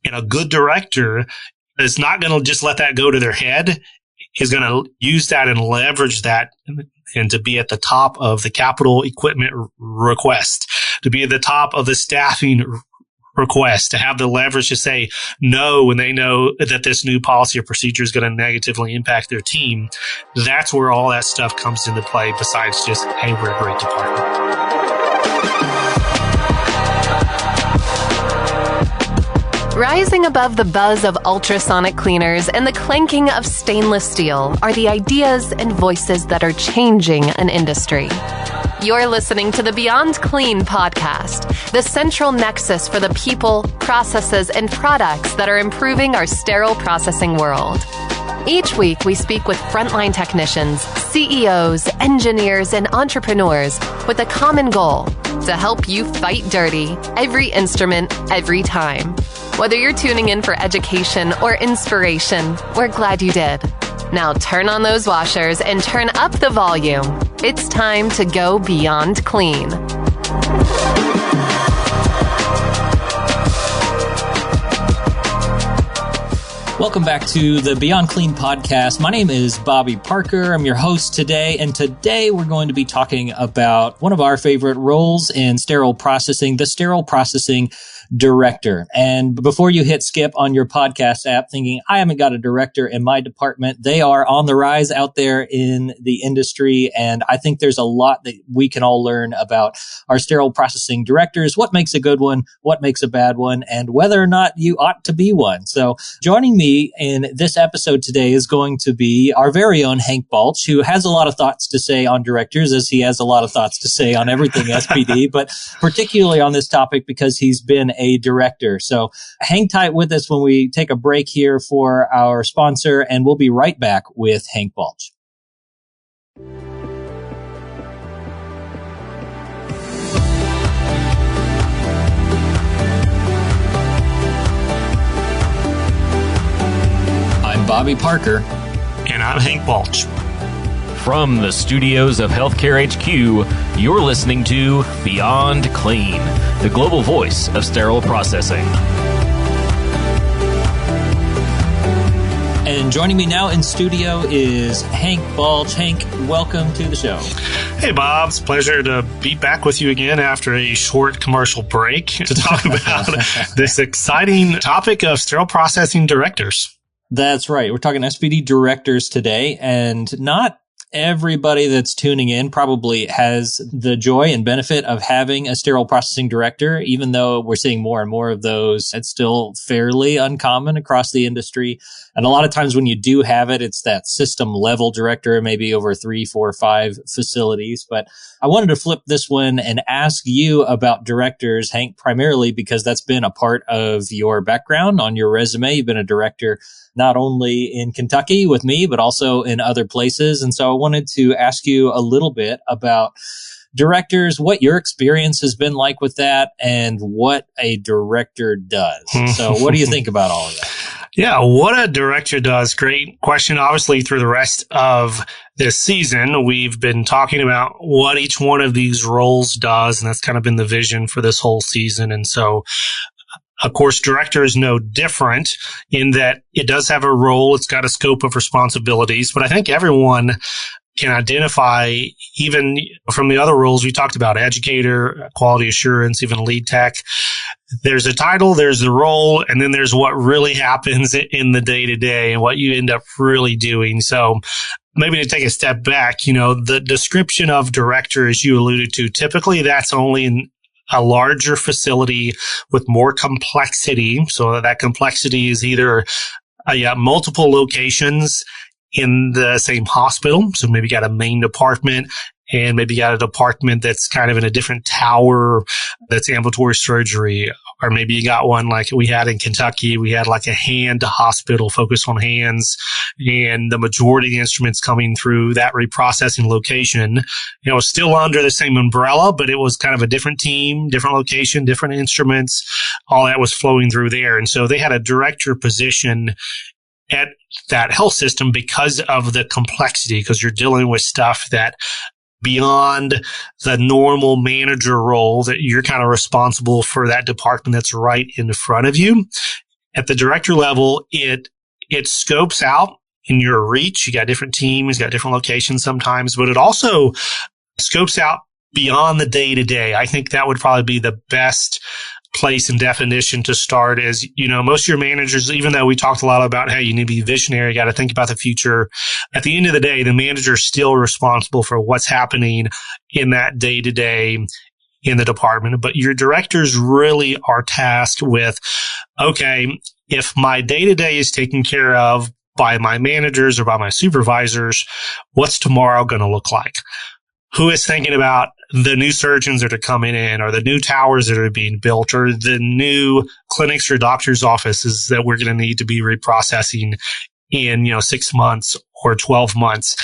And a good director is not going to just let that go to their head. Is going to use that and leverage that and to be at the top of the capital equipment request, to be at the top of the staffing request, to have the leverage to say no when they know that this new policy or procedure is going to negatively impact their team. That's where all that stuff comes into play besides just, hey, we're a great department. Rising above the buzz of ultrasonic cleaners and the clanking of stainless steel are the ideas and voices that are changing an industry. You're listening to the Beyond Clean podcast, the central nexus for the people, processes, and products that are improving our sterile processing world. Each week, we speak with frontline technicians, CEOs, engineers, and entrepreneurs with a common goal: to help you fight dirty, every instrument, every time. Whether you're tuning in for education or inspiration, we're glad you did. Now turn on those washers and turn up the volume. It's time to go beyond clean. Welcome back to the Beyond Clean podcast. My name is Bobby Parker. I'm your host today, and today we're going to be talking about one of our favorite roles in sterile processing, the Sterile Processing Director. And before you hit skip on your podcast app thinking, I haven't got a director in my department, they are on the rise out there in the industry. And I think there's a lot that we can all learn about our sterile processing directors, what makes a good one, what makes a bad one, and whether or not you ought to be one. So joining me in this episode today is going to be our very own Hank Balch, who has a lot of thoughts to say on directors, as he has a lot of thoughts to say on everything SPD, but particularly on this topic because he's been a director. So hang tight with us when we take a break here for our sponsor, and we'll be right back with Hank Balch. I'm Bobby Parker. And I'm Hank Balch. From the studios of Healthcare HQ, you're listening to Beyond Clean, the global voice of sterile processing. And joining me now in studio is Hank Balch. Hank, welcome to the show. Hey, Bob. It's a pleasure to be back with you again after a short commercial break to talk about this exciting topic of sterile processing directors. That's right. We're talking SPD directors today, and not everybody that's tuning in probably has the joy and benefit of having a sterile processing director. Even though we're seeing more and more of those, it's still fairly uncommon across the industry. And a lot of times when you do have it, it's that system level director, maybe over 3, 4, 5 facilities. But I wanted to flip this one and ask you about directors, Hank, primarily because that's been a part of your background on your resume. You've been a director not only in Kentucky with me, but also in other places. And so I wanted to ask you a little bit about directors, what your experience has been like with that, and what a director does. So what do you think about all of that? Yeah, what a director does. Great question. Obviously, through the rest of this season, we've been talking about what each one of these roles does, and that's kind of been the vision for this whole season. And so, of course, director is no different in that it does have a role. It's got a scope of responsibilities, but I think everyone can identify, even from the other roles we talked about, educator, quality assurance, even lead tech. There's a title, there's the role, and then there's what really happens in the day-to-day and what you end up really doing. So maybe to take a step back, the description of director, as you alluded to, typically that's only in a larger facility with more complexity. So that complexity is either multiple locations in the same hospital. So maybe you got a main department and maybe you got a department that's kind of in a different tower that's ambulatory surgery. Or maybe you got one like we had in Kentucky. We had like a hand hospital focused on hands, and the majority of the instruments coming through that reprocessing location, still under the same umbrella, but it was kind of a different team, different location, different instruments. All that was flowing through there. And so they had a director position at that health system because of the complexity, because you're dealing with stuff that beyond the normal manager role, that you're kind of responsible for that department that's right in front of you. At the director level, it scopes out in your reach. You got different teams, you got different locations sometimes, but it also scopes out beyond the day to day. I think that would probably be the best place and definition to start. Is, most of your managers, even though we talked a lot about how you need to be visionary, you got to think about the future. At the end of the day, the manager is still responsible for what's happening in that day to day in the department. But your directors really are tasked with, okay, if my day to day is taken care of by my managers or by my supervisors, what's tomorrow going to look like? Who is thinking about the new surgeons that are coming in, or the new towers that are being built, or the new clinics or doctor's offices that we're going to need to be reprocessing in, 6 months or 12 months?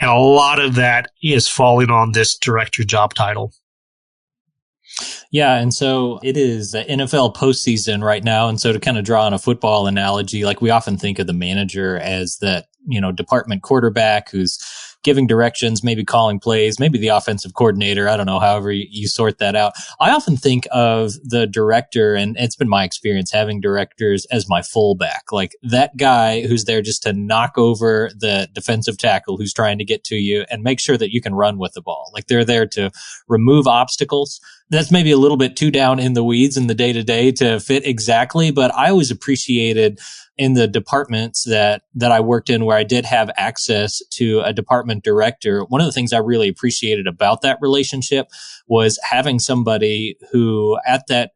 And a lot of that is falling on this director job title. Yeah, and so it is the NFL postseason right now. And so to kind of draw on a football analogy, like we often think of the manager as that, department quarterback who's giving directions, maybe calling plays, maybe the offensive coordinator. I don't know, however you sort that out. I often think of the director, and it's been my experience having directors as my fullback, like that guy who's there just to knock over the defensive tackle who's trying to get to you and make sure that you can run with the ball. Like they're there to remove obstacles. That's maybe a little bit too down in the weeds in the day to day to fit exactly, but I always appreciated in the departments that I worked in where I did have access to a department director. One of the things I really appreciated about that relationship was having somebody who at that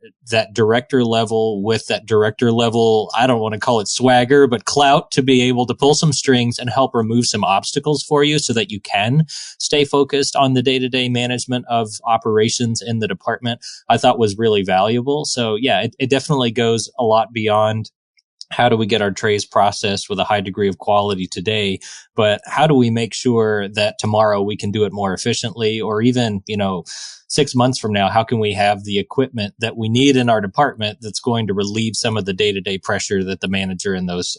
director level with that director level, I don't want to call it swagger, but clout, to be able to pull some strings and help remove some obstacles for you so that you can stay focused on the day-to-day management of operations in the department, I thought was really valuable. So yeah, it definitely goes a lot beyond how do we get our trays processed with a high degree of quality today, but how do we make sure that tomorrow we can do it more efficiently, or even, 6 months from now, how can we have the equipment that we need in our department that's going to relieve some of the day-to-day pressure that the manager and those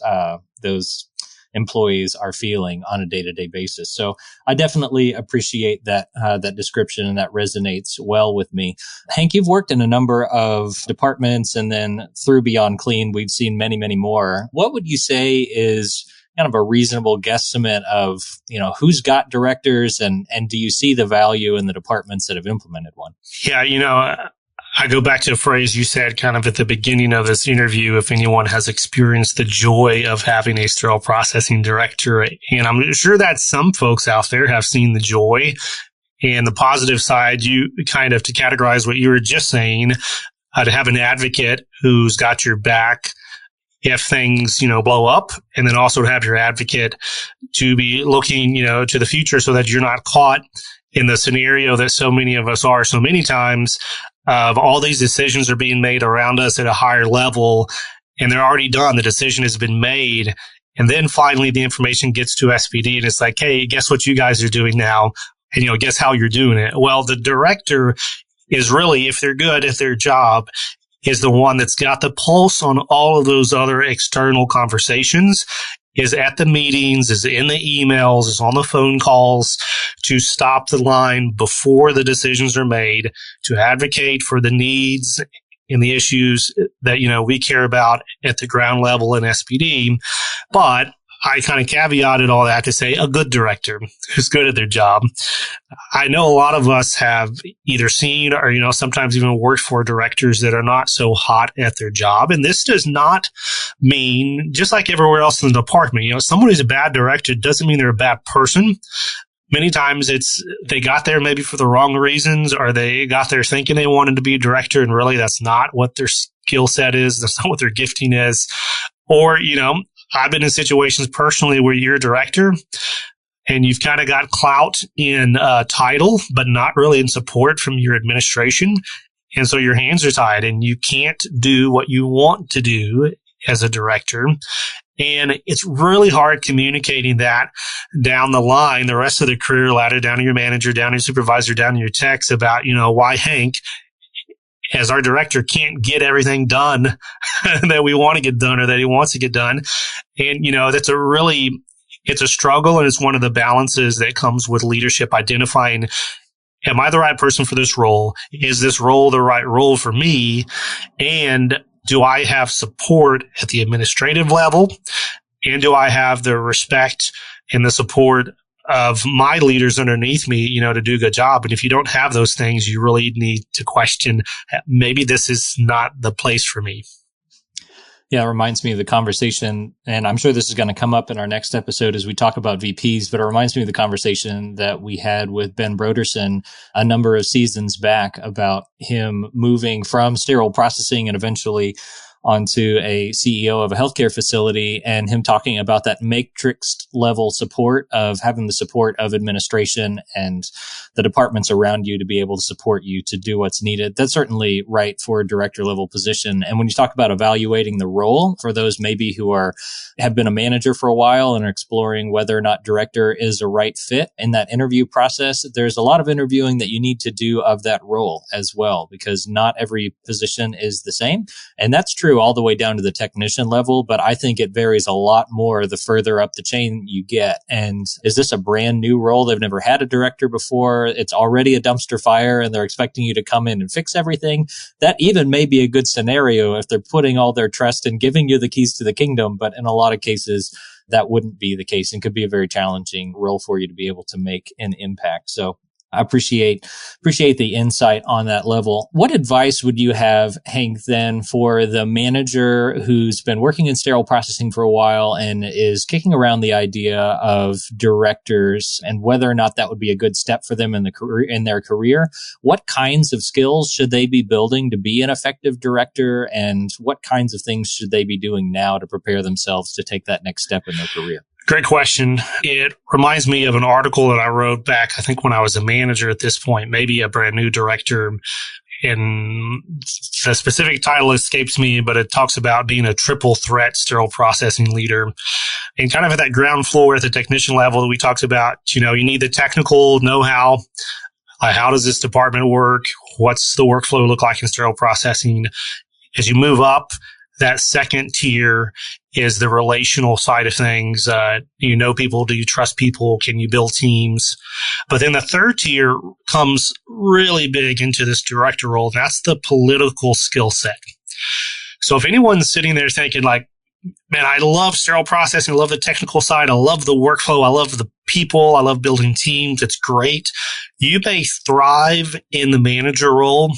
employees are feeling on a day-to-day basis. So I definitely appreciate that description, and that resonates well with me. Hank, you've worked in a number of departments, and then through Beyond Clean, we've seen many, many more. What would you say is kind of a reasonable guesstimate of, who's got directors, and do you see the value in the departments that have implemented one? Yeah, I go back to a phrase you said kind of at the beginning of this interview, if anyone has experienced the joy of having a sterile processing director. And I'm sure that some folks out there have seen the joy and the positive side. You kind of, to categorize what you were just saying, to have an advocate who's got your back if things, blow up, and then also to have your advocate to be looking, to the future so that you're not caught in the scenario that so many of us are so many times of all these decisions are being made around us at a higher level, and they're already done. The decision has been made. And then finally the information gets to SPD, and it's like, hey, guess what you guys are doing now? And, guess how you're doing it? Well, the director is really, if they're good at their job, is the one that's got the pulse on all of those other external conversations, is at the meetings, is in the emails, is on the phone calls to stop the line before the decisions are made, to advocate for the needs and the issues that, we care about at the ground level in SPD. But I kind of caveated all that to say a good director who's good at their job. I know a lot of us have either seen or, sometimes even worked for directors that are not so hot at their job. And this does not mean, just like everywhere else in the department, someone who's a bad director doesn't mean they're a bad person. Many times they got there maybe for the wrong reasons, or they got there thinking they wanted to be a director, and really that's not what their skill set is. That's not what their gifting is. Or, I've been in situations personally where you're a director and you've kind of got clout in title, but not really in support from your administration. And so your hands are tied and you can't do what you want to do as a director. And it's really hard communicating that down the line, the rest of the career ladder, down to your manager, down to your supervisor, down to your techs about, why Hank, as our director, can't get everything done that we want to get done or that he wants to get done. And, it's a struggle, and it's one of the balances that comes with leadership, identifying, am I the right person for this role? Is this role the right role for me? And do I have support at the administrative level? And do I have the respect and the support of my leaders underneath me, to do a good job? And if you don't have those things, you really need to question, maybe this is not the place for me. Yeah, it reminds me of the conversation, and I'm sure this is going to come up in our next episode as we talk about VPs, but it reminds me of the conversation that we had with Ben Broderson a number of seasons back about him moving from sterile processing and eventually onto a CEO of a healthcare facility, and him talking about that matrix level support of having the support of administration and the departments around you to be able to support you to do what's needed. That's certainly right for a director level position. And when you talk about evaluating the role for those maybe who have been a manager for a while and are exploring whether or not director is a right fit in that interview process, there's a lot of interviewing that you need to do of that role as well, because not every position is the same. And that's true all the way down to the technician level, but I think it varies a lot more the further up the chain you get. And is this a brand new role? They've never had a director before. It's already a dumpster fire and they're expecting you to come in and fix everything. That even may be a good scenario if they're putting all their trust in giving you the keys to the kingdom. But in a lot of cases, that wouldn't be the case and could be a very challenging role for you to be able to make an impact. So I appreciate the insight on that level. What advice would you have, Hank, then for the manager who's been working in sterile processing for a while and is kicking around the idea of directors and whether or not that would be a good step for them in their career? What kinds of skills should they be building to be an effective director, and what kinds of things should they be doing now to prepare themselves to take that next step in their career? Great question. It reminds me of an article that I wrote back, I think when I was a manager at this point, maybe a brand new director. And the specific title escapes me, but it talks about being a triple threat sterile processing leader. And kind of at that ground floor at the technician level that we talked about, you need the technical know-how. How does this department work? What's the workflow look like in sterile processing? As you move up, that second tier is the relational side of things. You know people. Do you trust people? Can you build teams? But then the third tier comes really big into this director role. That's the political skill set. So if anyone's sitting there thinking like, man, I love sterile processing. I love the technical side. I love the workflow. I love the people. I love building teams. It's great. You may thrive in the manager role,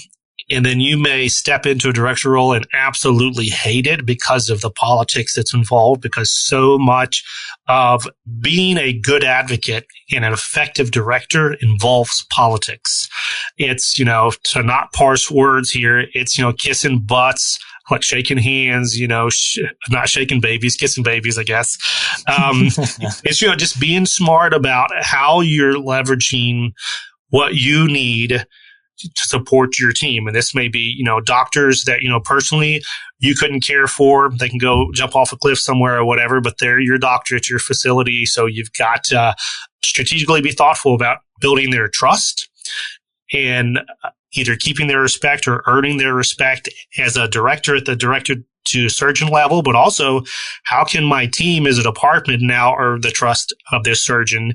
and then you may step into a director role and absolutely hate it because of the politics that's involved, because so much of being a good advocate and an effective director involves politics. It's, to not parse words here, it's, kissing butts, like shaking hands, not shaking babies, kissing babies, I guess. It's, just being smart about how you're leveraging what you need to support your team. And this may be, doctors that, personally you couldn't care for. They can go jump off a cliff somewhere or whatever, but they're your doctor at your facility. So you've got to strategically be thoughtful about building their trust and either keeping their respect or earning their respect as a director at the director to surgeon level, but also how can my team as a department now earn the trust of this surgeon?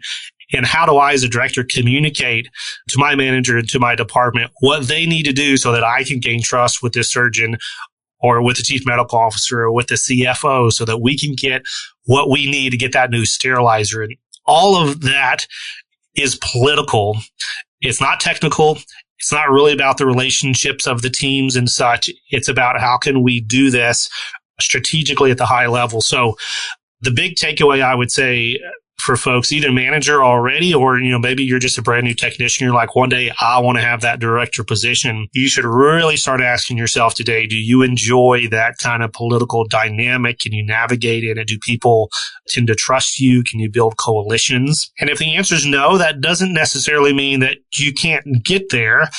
And how do I, as a director, communicate to my manager and to my department what they need to do so that I can gain trust with this surgeon or with the chief medical officer or with the CFO so that we can get what we need to get that new sterilizer? And all of that is political. It's not technical. It's not really about the relationships of the teams and such. It's about how can we do this strategically at the high level. So the big takeaway, I would say, for folks, either manager already, or, maybe you're just a brand new technician. You're like, one day I want to have that director position. You should really start asking yourself today, do you enjoy that kind of political dynamic? Can you navigate it? And do people tend to trust you? Can you build coalitions? And if the answer is no, that doesn't necessarily mean that you can't get there,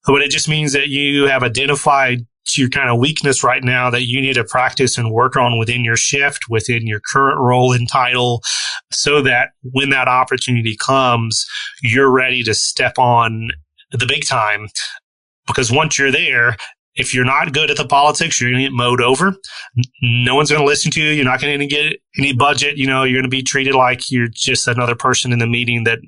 but it just means that you have identified your kind of weakness right now that you need to practice and work on within your shift, within your current role and title, so that when that opportunity comes, you're ready to step on the big time. Because once you're there, if you're not good at the politics, you're going to get mowed over. No one's going to listen to you. You're not going to get any budget. You're going to be treated like you're just another person in the meeting that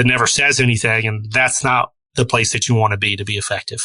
never says anything. And that's not the place that you want to be effective.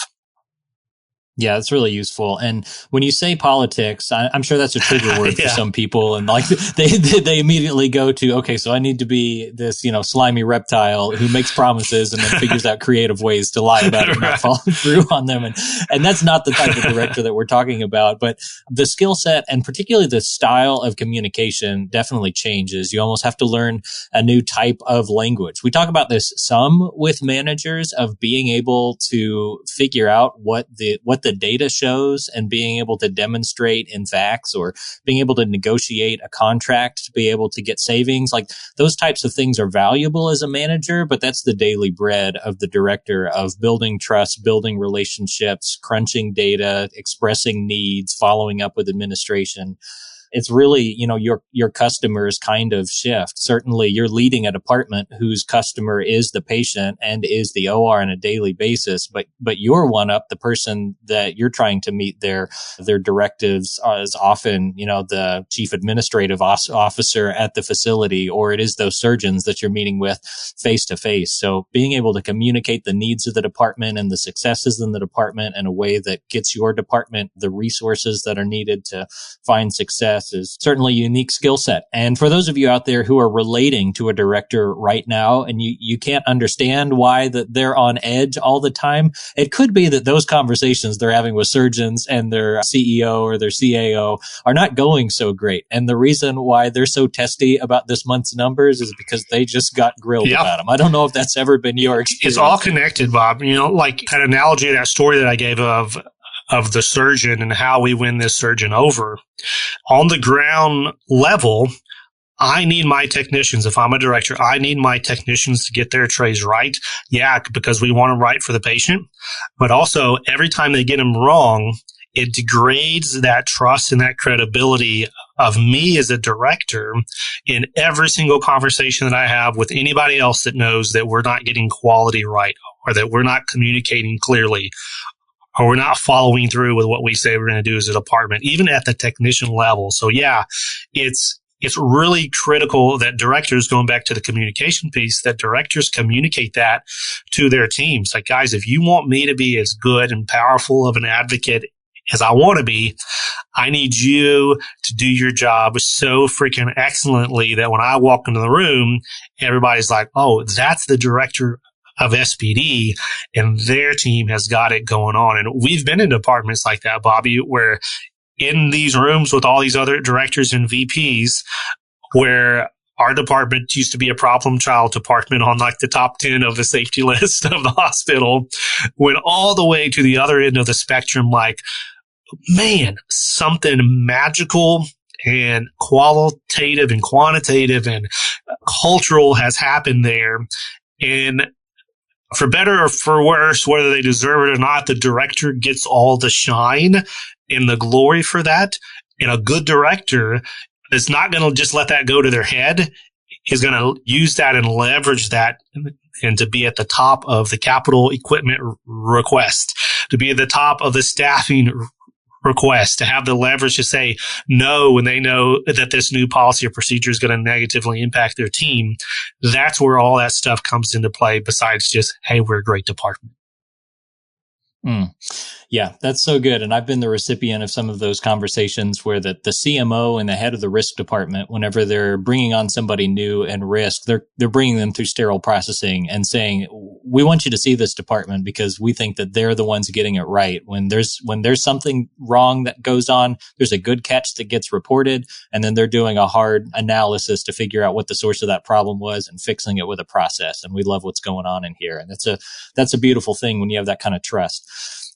Yeah, it's really useful. And when you say politics, I'm sure that's a trigger word for some people. And like they immediately go to, okay, so I need to be this, slimy reptile who makes promises and then figures out creative ways to lie about it and not follow through on them. And that's not the type of director that we're talking about. But the skill set and particularly the style of communication definitely changes. You almost have to learn a new type of language. We talk about this some with managers of being able to figure out what the data shows and being able to demonstrate in facts, or being able to negotiate a contract to be able to get savings. Like those types of things are valuable as a manager, but that's the daily bread of the director, of building trust, building relationships, crunching data, expressing needs, following up with administration. It's really, your customers kind of shift. Certainly you're leading a department whose customer is the patient and is the OR on a daily basis, but you're one up the person that you're trying to meet their directives is often, the chief administrative officer at the facility, or it is those surgeons that you're meeting with face to face. So being able to communicate the needs of the department and the successes in the department in a way that gets your department the resources that are needed to find success is certainly a unique skill set. And for those of you out there who are relating to a director right now and you can't understand why that they're on edge all the time, it could be that those conversations they're having with surgeons and their CEO or their CAO are not going so great. And the reason why they're so testy about this month's numbers is because they just got grilled about them. I don't know if that's ever been your experience. It's all connected, Bob. Like an analogy of that story that I gave of the surgeon and how we win this surgeon over. On the ground level, I need my technicians. If I'm a director, I need my technicians to get their trays right. Yeah, because we want them right for the patient. But also, every time they get them wrong, it degrades that trust and that credibility of me as a director in every single conversation that I have with anybody else that knows that we're not getting quality right, or that we're not communicating clearly, or we're not following through with what we say we're going to do as a department, even at the technician level. So yeah, it's really critical that directors, going back to the communication piece, that directors communicate that to their teams. Like, guys, if you want me to be as good and powerful of an advocate as I want to be, I need you to do your job so freaking excellently that when I walk into the room, everybody's like, oh, that's the director of SPD, and their team has got it going on. And we've been in departments like that, Bobby, where in these rooms with all these other directors and VPs, where our department used to be a problem child department on like the top 10 of the safety list of the hospital, went all the way to the other end of the spectrum. Like, man, something magical and qualitative and quantitative and cultural has happened there. And for better or for worse, whether they deserve it or not, the director gets all the shine and the glory for that. And a good director is not going to just let that go to their head. Is going to use that and leverage that and to be at the top of the capital equipment request, to be at the top of the staffing request, to have the leverage to say no when they know that this new policy or procedure is going to negatively impact their team. That's where all that stuff comes into play, besides just, hey, we're a great department. Yeah, that's so good. And I've been the recipient of some of those conversations where the CMO and the head of the risk department, whenever they're bringing on somebody new and risk, they're bringing them through sterile processing and saying, we want you to see this department because we think that they're the ones getting it right. When there's something wrong that goes on, there's a good catch that gets reported, and then they're doing a hard analysis to figure out what the source of that problem was and fixing it with a process. And we love what's going on in here. And that's a beautiful thing when you have that kind of trust.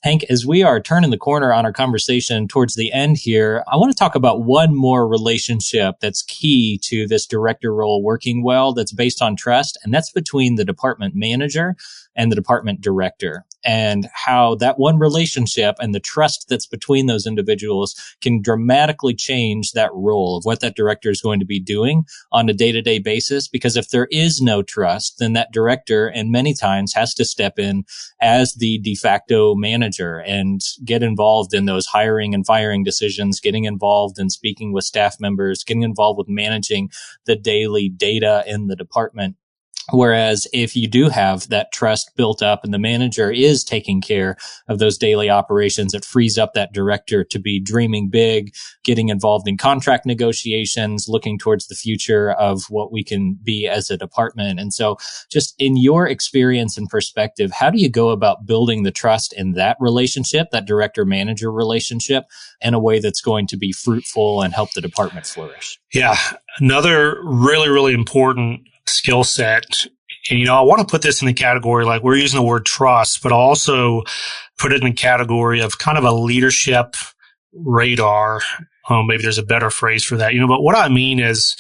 Hank, as we are turning the corner on our conversation towards the end here, I want to talk about one more relationship that's key to this director role working well, that's based on trust, and that's between the department manager and the department director, and how that one relationship and the trust that's between those individuals can dramatically change that role of what that director is going to be doing on a day-to-day basis. Because if there is no trust, then that director, and many times, has to step in as the de facto manager and get involved in those hiring and firing decisions, getting involved in speaking with staff members, getting involved with managing the daily data in the department. Whereas if you do have that trust built up and the manager is taking care of those daily operations, it frees up that director to be dreaming big, getting involved in contract negotiations, looking towards the future of what we can be as a department. And so just in your experience and perspective, how do you go about building the trust in that relationship, that director-manager relationship, in a way that's going to be fruitful and help the department flourish? Yeah. Another really, really important skill set. And, I want to put this in the category, like we're using the word trust, but also put it in the category of kind of a leadership radar. Maybe there's a better phrase for that, but what I mean is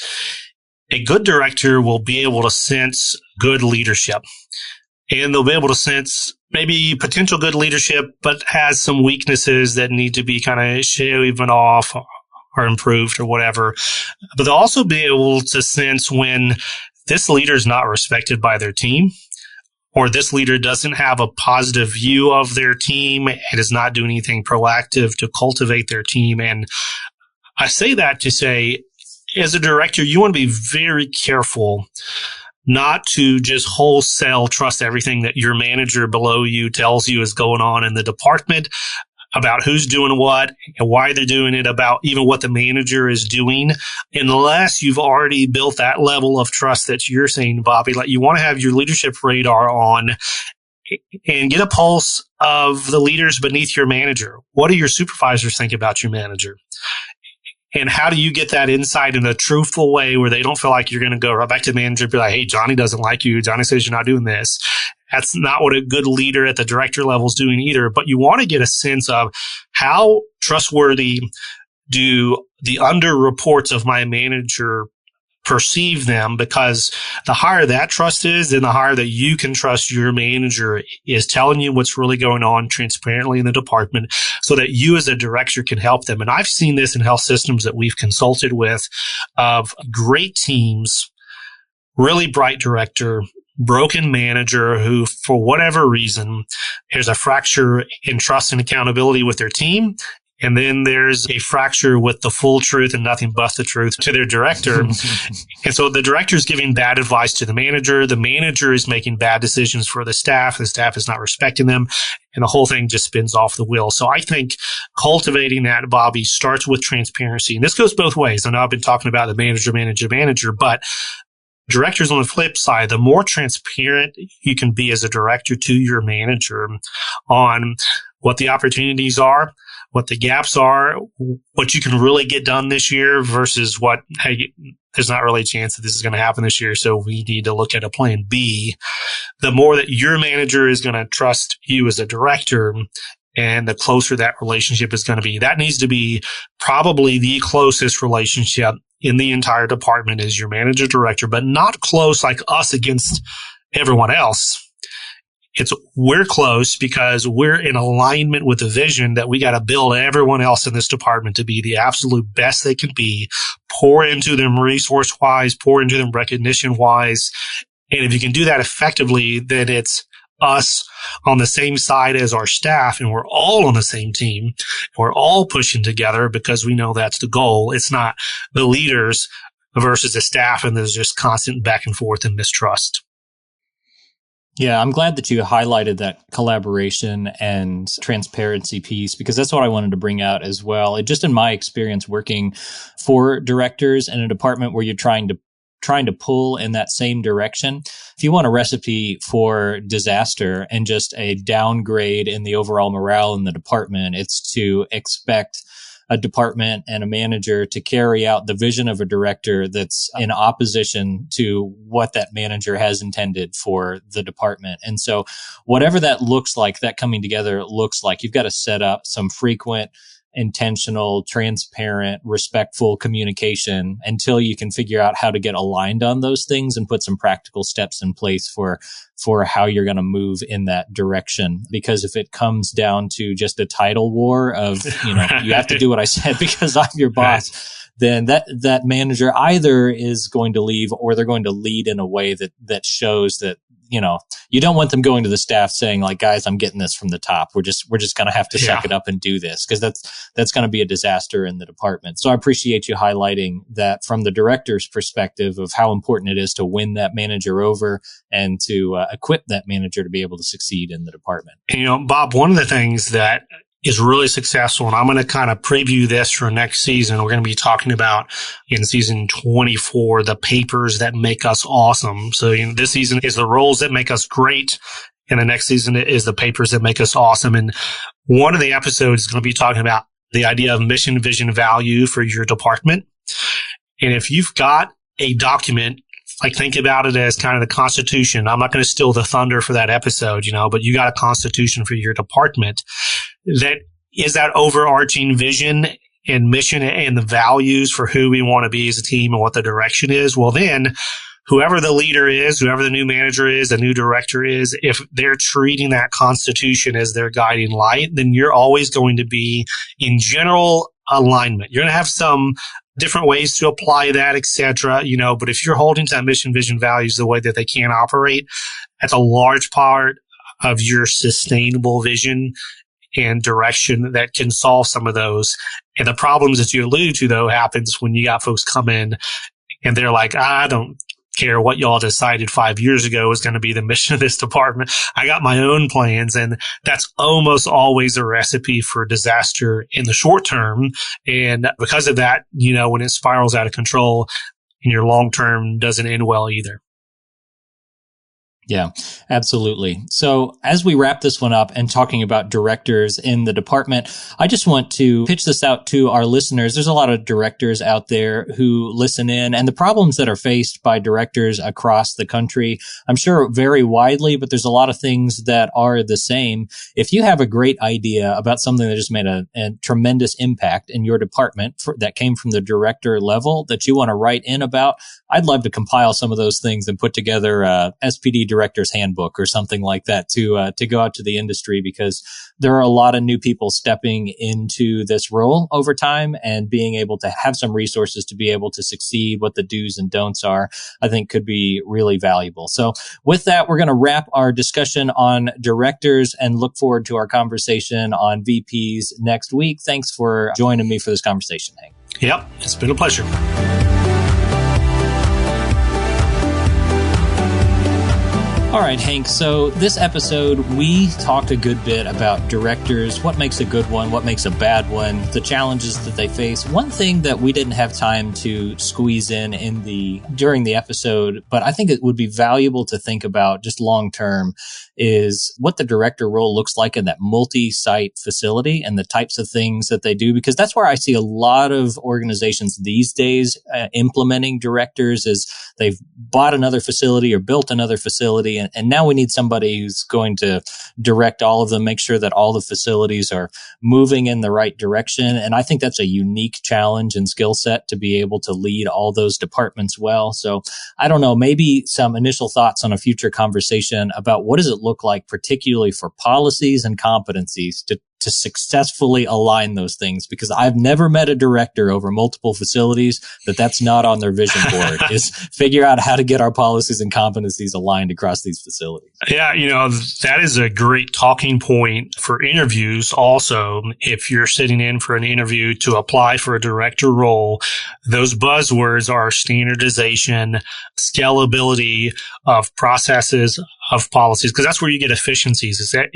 a good director will be able to sense good leadership, and they'll be able to sense maybe potential good leadership, but has some weaknesses that need to be kind of shaven off or improved or whatever. But they'll also be able to sense when this leader is not respected by their team, or this leader doesn't have a positive view of their team and is not doing anything proactive to cultivate their team. And I say that to say, as a director, you want to be very careful not to just wholesale trust everything that your manager below you tells you is going on in the department, about who's doing what and why they're doing it, about even what the manager is doing, unless you've already built that level of trust that you're saying, Bobby. Like, you want to have your leadership radar on and get a pulse of the leaders beneath your manager. What do your supervisors think about your manager? And how do you get that insight in a truthful way where they don't feel like you're going to go right back to the manager and be like, hey, Johnny doesn't like you. Johnny says you're not doing this. That's not what a good leader at the director level is doing either. But you want to get a sense of how trustworthy do the under reports of my manager perceive them, because the higher that trust is, then the higher that you can trust your manager is telling you what's really going on transparently in the department, so that you as a director can help them. And I've seen this in health systems that we've consulted with, of great teams, really bright director, broken manager who, for whatever reason, there's a fracture in trust and accountability with their team. And then there's a fracture with the full truth and nothing but the truth to their director. And so the director is giving bad advice to the manager is making bad decisions for the staff is not respecting them, and the whole thing just spins off the wheel. So I think cultivating that, Bobby, starts with transparency. And this goes both ways. I know I've been talking about the manager, but directors on the flip side, the more transparent you can be as a director to your manager on what the opportunities are, what the gaps are, what you can really get done this year versus what, hey, there's not really a chance that this is going to happen this year, so we need to look at a plan B. The more that your manager is going to trust you as a director, and the closer that relationship is going to be. That needs to be probably the closest relationship in the entire department is your manager director, but not close like us against everyone else. It's we're close because we're in alignment with the vision that we got to build everyone else in this department to be the absolute best they can be, pour into them resource-wise, pour into them recognition-wise. And if you can do that effectively, then it's us on the same side as our staff, and we're all on the same team. We're all pushing together because we know that's the goal. It's not the leaders versus the staff, and there's just constant back and forth and mistrust. Yeah, I'm glad that you highlighted that collaboration and transparency piece, because that's what I wanted to bring out as well. It just in my experience working for directors in a department where you're trying to pull in that same direction. If you want a recipe for disaster and just a downgrade in the overall morale in the department, it's to expect a department and a manager to carry out the vision of a director that's in opposition to what that manager has intended for the department. And so whatever that looks like, that coming together looks like, you've got to set up some frequent, intentional, transparent, respectful communication until you can figure out how to get aligned on those things and put some practical steps in place for how you're going to move in that direction. Because if it comes down to just a title war of, you have to do what I said because I'm your boss, then that manager either is going to leave or they're going to lead in a way that shows that, you don't want them going to the staff saying like, guys, I'm getting this from the top. We're just going to have to suck it up and do this, because that's going to be a disaster in the department. So I appreciate you highlighting that from the director's perspective of how important it is to win that manager over and to equip that manager to be able to succeed in the department. And, Bob, one of the things that is really successful, and I'm going to kind of preview this for next season. We're going to be talking about in season 24, the papers that make us awesome. So this season is the roles that make us great, and the next season is the papers that make us awesome. And one of the episodes is going to be talking about the idea of mission, vision, value for your department. And if you've got a document, like think about it as kind of the Constitution. I'm not going to steal the thunder for that episode, but you got a Constitution for your department. That is that overarching vision and mission and the values for who we want to be as a team and what the direction is. Well, then whoever the leader is, whoever the new manager is, the new director is, if they're treating that Constitution as their guiding light, then you're always going to be in general alignment. You're going to have some different ways to apply that, et cetera, but if you're holding to that mission, vision, values the way that they can operate, that's a large part of your sustainable vision and direction that can solve some of those. And the problems that you allude to, though, happens when you got folks come in and they're like, I don't care what y'all decided 5 years ago is going to be the mission of this department. I got my own plans. And that's almost always a recipe for disaster in the short term. And because of that, when it spirals out of control, in your long term doesn't end well either. Yeah, absolutely. So as we wrap this one up and talking about directors in the department, I just want to pitch this out to our listeners. There's a lot of directors out there who listen in, and the problems that are faced by directors across the country, I'm sure vary widely, but there's a lot of things that are the same. If you have a great idea about something that just made a tremendous impact in your department that came from the director level that you want to write in about, I'd love to compile some of those things and put together a SPD Director's Handbook or something like that to go out to the industry, because there are a lot of new people stepping into this role over time, and being able to have some resources to be able to succeed, what the do's and don'ts are, I think could be really valuable. So with that, we're going to wrap our discussion on directors and look forward to our conversation on VPs next week. Thanks for joining me for this conversation, Hank. Yep, it's been a pleasure. All right, Hank. So this episode, we talked a good bit about directors, what makes a good one, what makes a bad one, the challenges that they face. One thing that we didn't have time to squeeze in during the episode, but I think it would be valuable to think about just long term, is what the director role looks like in that multi-site facility and the types of things that they do, because that's where I see a lot of organizations these days implementing directors, is they've bought another facility or built another facility, and now we need somebody who's going to direct all of them, make sure that all the facilities are moving in the right direction. And I think that's a unique challenge and skill set to be able to lead all those departments well. So I don't know, maybe some initial thoughts on a future conversation about what does it look like, particularly for policies and competencies to successfully align those things, because I've never met a director over multiple facilities that's not on their vision board, is figure out how to get our policies and competencies aligned across these facilities. Yeah, that is a great talking point for interviews. Also, if you're sitting in for an interview to apply for a director role, those buzzwords are standardization, scalability of processes, of policies, because that's where you get efficiencies. Is that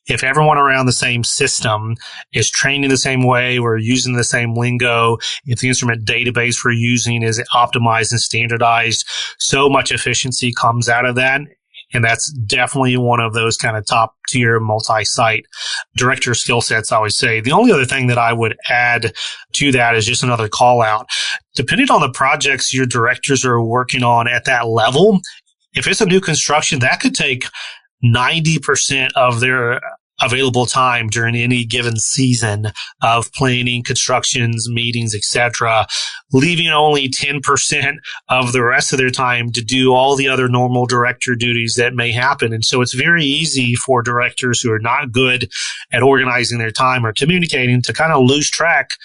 if everyone around the same system is trained in the same way, we're using the same lingo, if the instrument database we're using is optimized and standardized, so much efficiency comes out of that. And that's definitely one of those kind of top tier multi-site director skill sets, I always say. The only other thing that I would add to that is just another call out. Depending on the projects your directors are working on at that level, if it's a new construction, that could take 90% of their available time during any given season of planning, constructions, meetings, etc., leaving only 10% of the rest of their time to do all the other normal director duties that may happen. And so it's very easy for directors who are not good at organizing their time or communicating to kind of lose track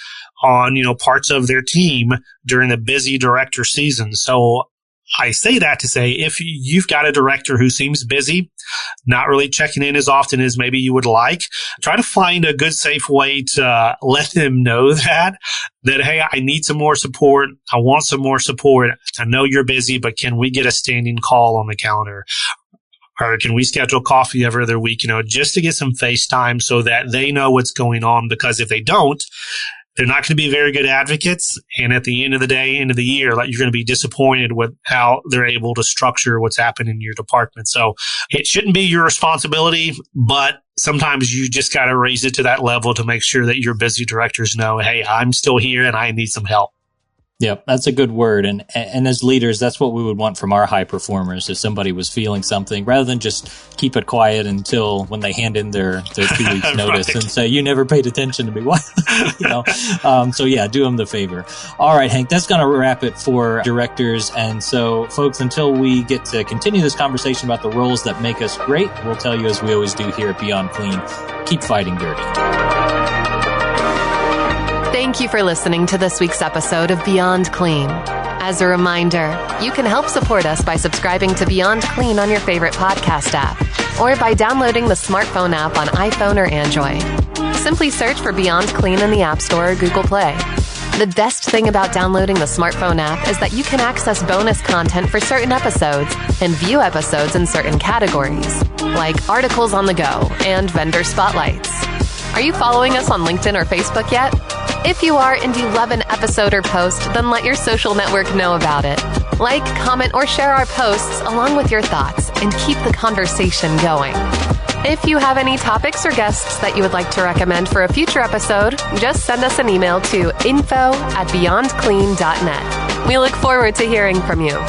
on, parts of their team during the busy director season. So I say that to say, if you've got a director who seems busy, not really checking in as often as maybe you would like, try to find a good, safe way to let them know that, hey, I need some more support. I want some more support. I know you're busy, but can we get a standing call on the calendar? Or can we schedule coffee every other week, just to get some face time so that they know what's going on? Because if they don't, they're not going to be very good advocates. And at the end of the day, end of the year, you're going to be disappointed with how they're able to structure what's happening in your department. So it shouldn't be your responsibility, but sometimes you just got to raise it to that level to make sure that your busy directors know, hey, I'm still here and I need some help. Yep, that's a good word. And as leaders, that's what we would want from our high performers. If somebody was feeling something, rather than just keep it quiet until when they hand in their 2 weeks notice and say, you never paid attention to me. What? So yeah, do them the favor. All right, Hank, that's going to wrap it for directors. And so folks, until we get to continue this conversation about the roles that make us great, we'll tell you, as we always do here at Beyond Clean, keep fighting dirty. Thank you for listening to this week's episode of Beyond Clean. As a reminder, you can help support us by subscribing to Beyond Clean on your favorite podcast app, or by downloading the smartphone app on iPhone or Android. Simply search for Beyond Clean in the App Store or Google Play. The best thing about downloading the smartphone app is that you can access bonus content for certain episodes and view episodes in certain categories, like articles on the go and vendor spotlights. Are you following us on LinkedIn or Facebook yet? If you are and you love an episode or post, then let your social network know about it. Like, comment, or share our posts along with your thoughts and keep the conversation going. If you have any topics or guests that you would like to recommend for a future episode, just send us an email to info@beyondclean.net. We look forward to hearing from you.